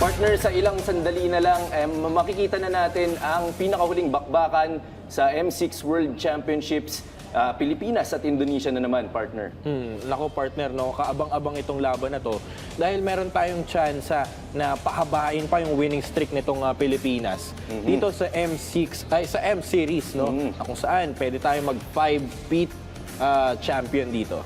Partner, sa ilang sandali na lang, makikita na natin ang pinakahuling bakbakan sa M6 World Championships. Pilipinas at Indonesia na naman, partner. Nako partner, no, kaabang-abang itong laban na to dahil meron tayong tsansa na pahabain pa yung winning streak nitong Pilipinas. Dito sa M6 ay sa M series, no, na kung saan pwede tayong mag 5-peat champion dito.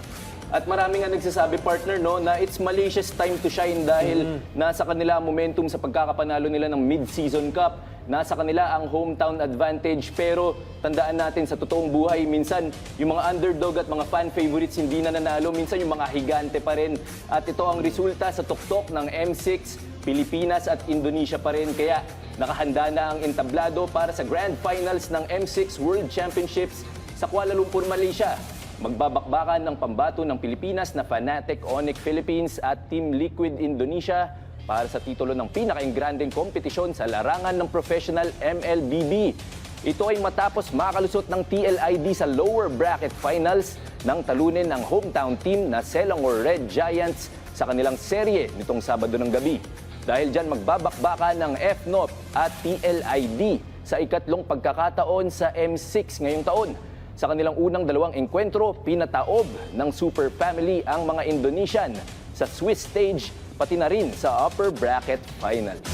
At marami nga nagsasabi, partner, no, na it's Malaysia's time to shine dahil nasa kanila ang momentum sa pagkakapanalo nila ng Mid-Season Cup. Nasa kanila ang hometown advantage. Pero tandaan natin, sa totoong buhay, minsan yung mga underdog at mga fan favorites hindi na nanalo. Minsan yung mga higante pa rin. At ito ang resulta sa tuktok ng M6, Pilipinas at Indonesia pa rin. Kaya nakahanda na ang entablado para sa Grand Finals ng M6 World Championships sa Kuala Lumpur, Malaysia. Magbabakbakan ng pambato ng Pilipinas na Fanatic Onyx Philippines at Team Liquid Indonesia para sa titulo ng pinaka-ingranding kompetisyon sa larangan ng professional MLBB. Ito ay matapos makalusot ng TLID sa lower bracket finals ng talunin ng hometown team na Selangor Red Giants sa kanilang serye nitong Sabado ng gabi. Dahil dyan magbabakbakan ng FNOP at TLID sa ikatlong pagkakataon sa M6 ngayong taon. Sa kanilang unang dalawang engkwentro, pinataob ng Super Family ang mga Indonesian sa Swiss stage, pati na rin sa upper bracket finals.